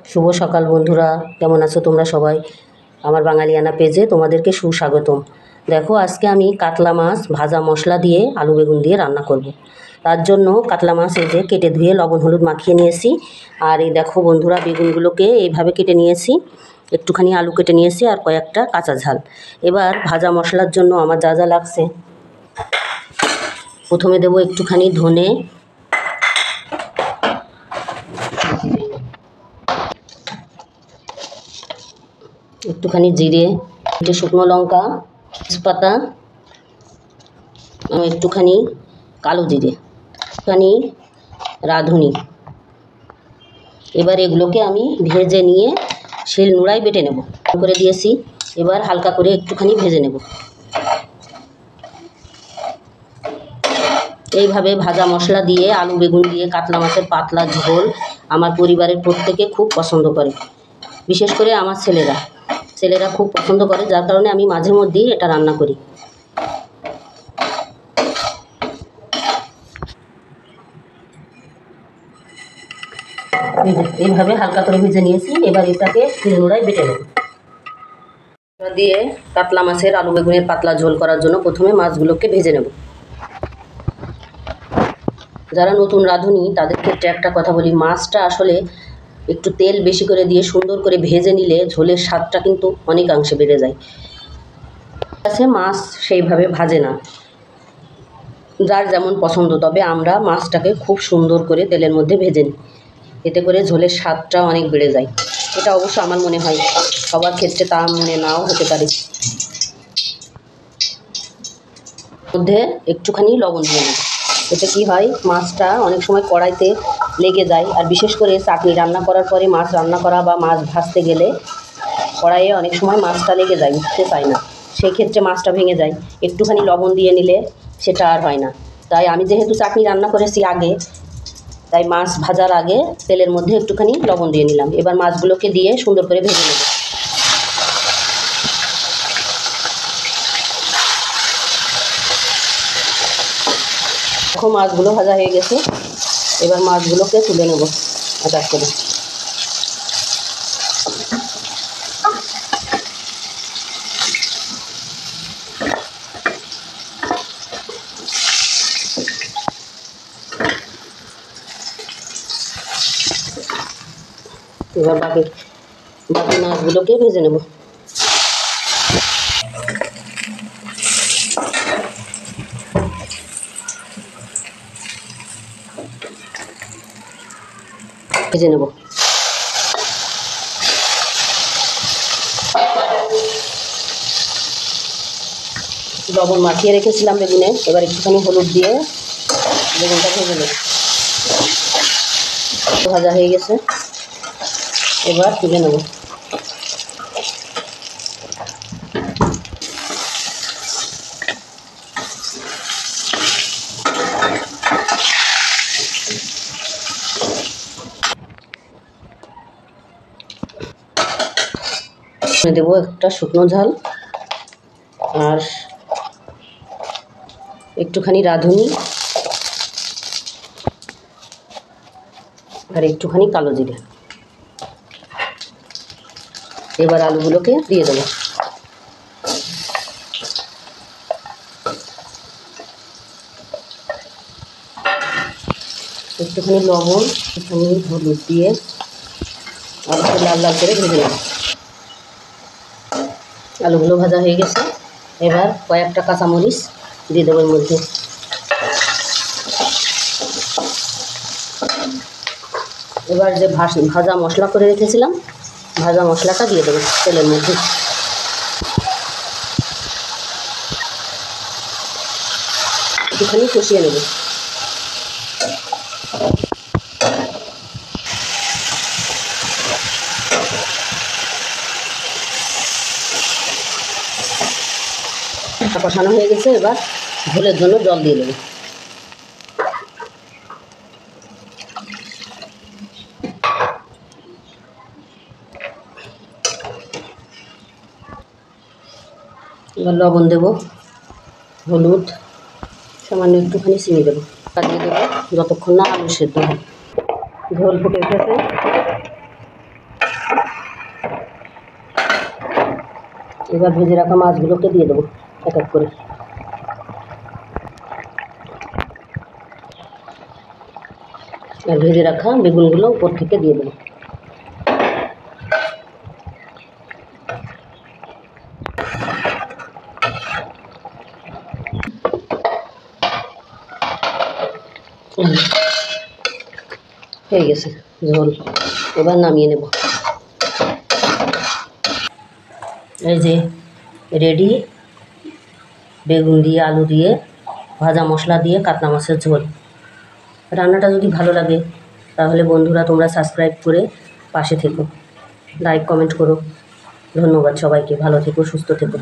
শুভ সকাল বন্ধুরা, কেমন আছো তোমরা সবাই? আমার বাঙালিয়ানা পেজে তোমাদেরকে সুস্বাগতম। দেখো, আজকে আমি কাতলা মাছ ভাজা মশলা দিয়ে আলু বেগুন দিয়ে রান্না করব। তার জন্য কাতলা মাছ এই যে কেটে ধুয়ে লবণ হলুদ মাখিয়ে নিয়েছি। আর এই দেখো বন্ধুরা, বেগুনগুলোকে এইভাবে কেটে নিয়েছি, একটুখানি আলু কেটে নিয়েছি আর কয়েকটা কাঁচা ঝাল। এবার ভাজা মশলার জন্য আমার যা যা লাগছে, প্রথমে দেবো একটুখানি ধনে, একটুখানি জিরে, একটু শুকনো লঙ্কা, তেজপাতা, একটুখানি কালো জিরে, একটুখানি রাঁধুনি। এবার এগুলোকে আমি ভেজে নিয়ে শিল নোড়ায় বেটে নেব করে দিয়েছি। এবার হালকা করে একটুখানি ভেজে নেব। এইভাবে ভাজা মশলা দিয়ে আলু বেগুন দিয়ে কাতলা মাছের পাতলা ঝোল আমার পরিবারের প্রত্যেকে খুব পছন্দ করে, বিশেষ করে আমার ছেলেরা খুব পছন্দ করে, যার কারণে আমি মাঝে মধ্যেই এটা রান্না করি। এইভাবে হালকা করে ভেজে নিয়েছি। এবার এটাকে শিলনোড়ায় বেটে নেব। দিয়ে কাতলা মাছের আলু বেগুনের পাতলা ঝোল করার জন্য প্রথমে মাছগুলোকে ভেজে নেব। যারা নতুন রাঁধুনি তাদের ক্ষেত্রে একটা কথা বলি, মাছটা আসলে একটু তেল বেশি করে দিয়ে সুন্দর করে ভেজে নিলে ঝোলের স্বাদটা কিন্তু অনেকাংশে বেড়ে যায়। মাছ সেইভাবে ভাজে না, যার যেমন পছন্দ, তবে আমরা মাছটাকে খুব সুন্দর করে তেলের মধ্যে ভেজে নিই, এতে করে ঝোলের স্বাদটা অনেক বেড়ে যায়। এটা অবশ্য আমার মনে হয়, সবার ক্ষেত্রে তা মনে নাও হতে পারে। মধ্যে একটুখানি লবণ দিয়ে নেব। এতে কি হয়, মাছটা অনেক সময় কড়াইতে লেগে যায়, আর বিশেষ করে চাটনি রান্না করার পরে মাছ রান্না করা বা মাছ ভাজতে গেলে কড়াইয়ে অনেক সময় মাছটা লেগে যায়, উঠতে চায় না, সেই ক্ষেত্রে মাছটা ভেঙে যায়। একটুখানি লবণ দিয়ে নিলে সেটা আর হয় না। তাই আমি যেহেতু চাটনি রান্না করেছি আগে, তাই মাছ ভাজার আগে তেলের মধ্যে একটুখানি লবণ দিয়ে নিলাম। এবার মাছগুলোকে দিয়ে সুন্দর করে ভেজে নেব। দেখো, মাছগুলো ভাজা হয়ে গেছে। এবার মাছগুলোকে তুলে নেব এক এক করে। এবার বাকি মাছগুলোকে ভেজে নেব। ভেজে নেব। লবণ মাখিয়ে রেখেছিলাম বেগুনে, এবার একটুখানি হলুদ দিয়ে বেগুনটা ভেজে নেব। ভাজা হয়ে গেছে, এবার তুলে নেব। দেবো একটা শুকনো ঝাল আর একটুখানি রাঁধুনি আর একটুখানি কালো জিরে। এবার আলুগুলোকে দিয়ে দেবো। একটুখানি লবণ, একটুখানি হলুদ দিয়ে আলুকে লাল লাল করে ভেজে নেব। আলুগুলো ভাজা হয়ে গেছে। এবার কয়েকটা কাঁচামরিচ দিয়ে দেবো এর মধ্যে। এবার যে ভাজা মশলা করে রেখেছিলাম, ভাজা মশলাটা দিয়ে দেবো তেলের মধ্যে। একটুখানি কষিয়ে নেব। কষানো হয়ে গেছে, এবার ঝোলের জন্য জল দিয়ে দেবো। এবার লবণ দেবো, হলুদ, সামান্য একটুখানি চিনি দেবো, দিয়ে দেবো যতক্ষণ না আলু সেদ্ধ হয়। ঝোল ফুটে উঠেছে, এবার ভেজে রাখা মাছগুলোকে দিয়ে দেবো এক এক করে। আর ভেজে রাখা বেগুনগুলো উপর থেকে দিয়ে দেবো। হয়ে গেছে ঝোল, এবার নামিয়ে নেব। এই যে রেডি বেগুন দিয়ে আলু দিয়ে ভাজা মশলা দিয়ে কাতলা মাছের ঝোল। রান্নাটা যদি ভালো লাগে তাহলে বন্ধুরা তোমরা সাবস্ক্রাইব করে পাশে থেকো, লাইক কমেন্ট করো। ধন্যবাদ সবাইকে, ভালো থেকো, সুস্থ থেকো।